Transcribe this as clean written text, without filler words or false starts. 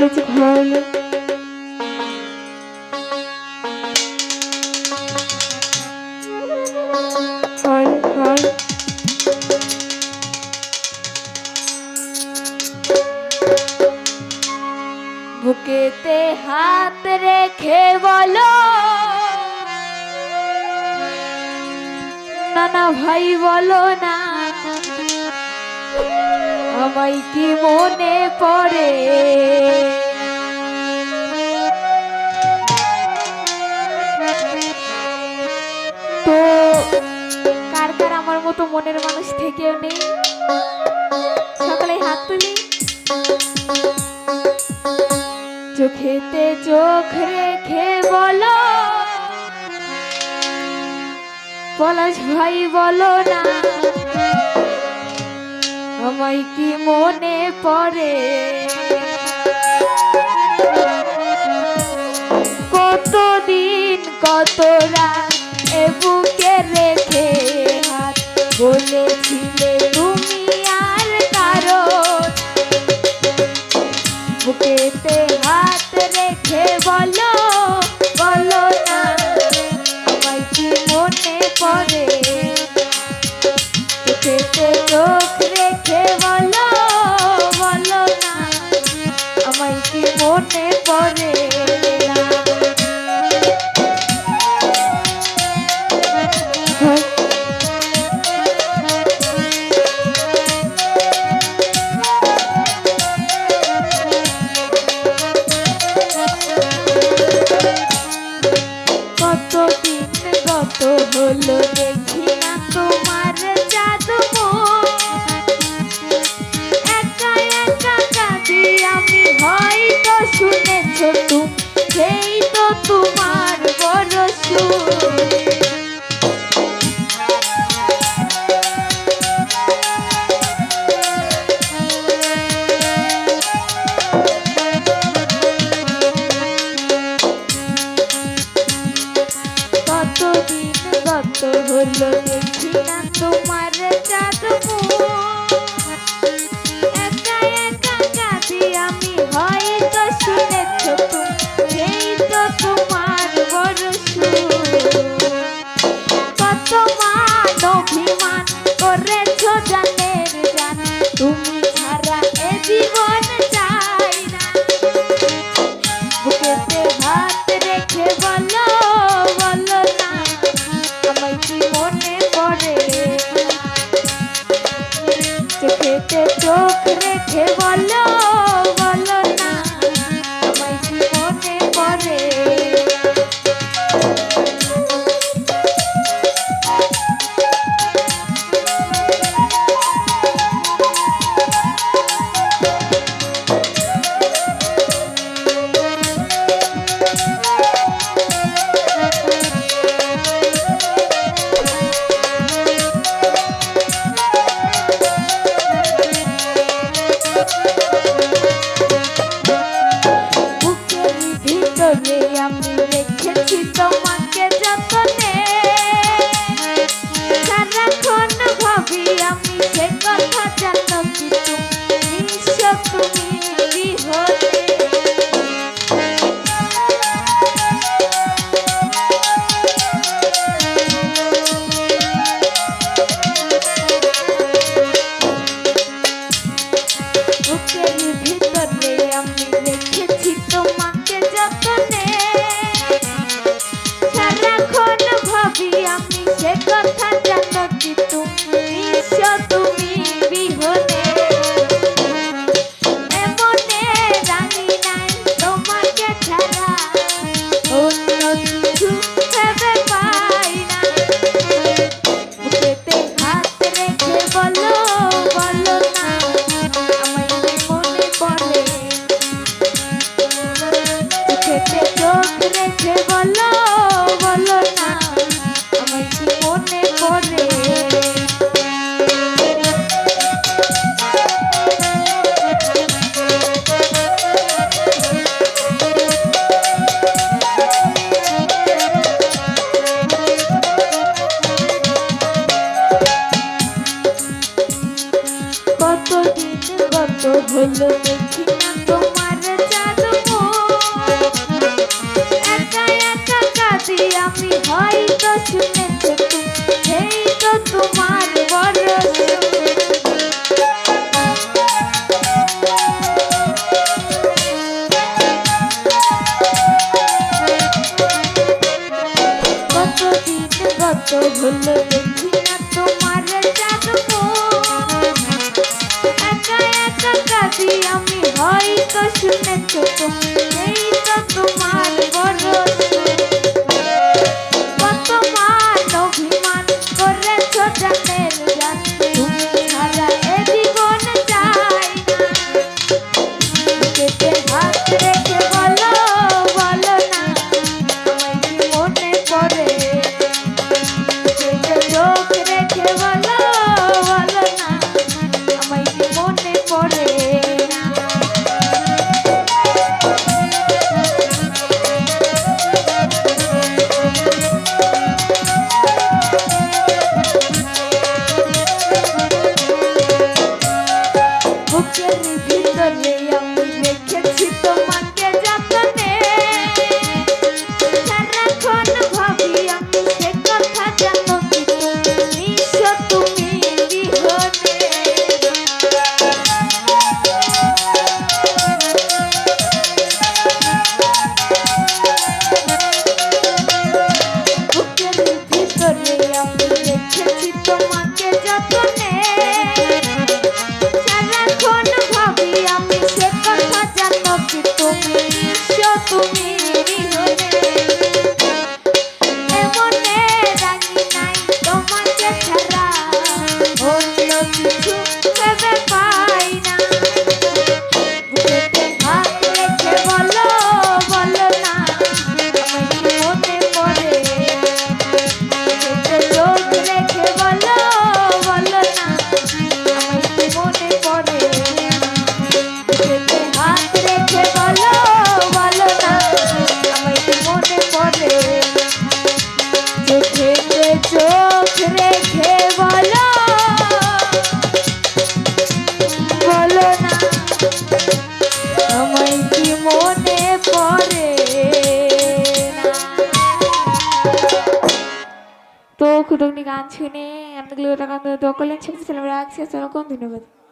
কাছে ভালো হায় হায় বুকেতে হাত রেখে বলো না না ভাই বলো না আমায় কি মনে পড়ে তো কার কার আমার মতো মনের মানুষ থেকেও নেই সকালে হাত তুলি চোখেতে চোখ রেখে বলো পলাশ ভাই বলো না আমায় কি মনে পড়ে কতদিন কত রাত এ বুকে রেখে হাত বলেছিলে তুমি আর কারণ বুকেতে হাত রেখে বলো বলো না আমায় কি মনে পড়ে চোখেতে চোখ রেখে বলো বলো না আমায় কি মনে পড়ে কতদিন কত হলো দেখি না তোমার জাদু একা একা কাঁদি আমি হয়তো শুনেছ তুমি সেই তো তোমার বড় সুর কতদিন কত হলো দেখি না তোমার জাদু একা একা কাঁদি আমি হয়তো শুনেছ তুমি সেই তো তোমার বড় সুর কত মান অভিমান করেছ জানের জান তুমি ছাড়া এ জীবন চাই না বুকেতে হাত রেখে বলো বলো না আমায় কি মনে পড়ে চোখেতে চোখ রেখে বলো বলো না আমায় কি মনে পড়ে আমি রেখেছি তোমাকে যতনে সারাক্ষণ ভাবি আমি সে কথা জানো কি তুমি তুমি বিহনে বুকের ভিতরে আমি রেখেছি তোমাকে যতনে সারাক্ষণ ভাবি আমি সে কথা জানো কি তুমি তুমি বিহনে এমনে জানি নাই তোমাকে ছাড়া অন্য কিছু ভেবে পাই না বুকেতে হাত রেখে বলো বলো না আমায় কি মনে পড়ে চোখেতে চোখ রেখে বলো বলো না আমায় কি মনে পড়ে কতদিন কত হলো দেখি না তোমার জাদু ছোট এই তো তোমার বড় কত মান অভিমান করেছ জানের জান তুমি ছাড়া এ জীবন চাই না বুকেতে হাত রেখে বলো বলো না আমায় কি মনে পড়ে বুকেতে চোখ রেখে বলো বলো না আমায় কি মনে পড়ে বুকের ভিতরে আমি রেখেছি তোমাকে যতনে সারাক্ষণ ভাবি আমি সে কথা জানো কি তুমি নিশো তুমি বিহনে বুকের ভিতরে আমি রেখেছি তোমাকে যতনে সারাক্ষণ ভাবি আমি সে কথা জানো কি তুমি নিশো তুমি বিহনে এমনে রাগি নাই তোমাকে ছাড়া অন্য কিছু ভেবে পাই না বুকেতে হাত রেখে বলো বলো না আমায় কি মনে পড়ে বুকেতে চোখ রেখে বলো বলো না আমায় কি মনে পড়ে বুকেতে হাত রেখে বলো বলো না আমায় কি মনে পড়ে চোখেতে চোখ রেখে বলো বলো না আমায় কি মনে পড়ে না তো খুদকনি গান শুনে আপনাদের দোয়া করলেন সব সালাম রাখছি আসসালামু আলাইকুম ধন্যবাদ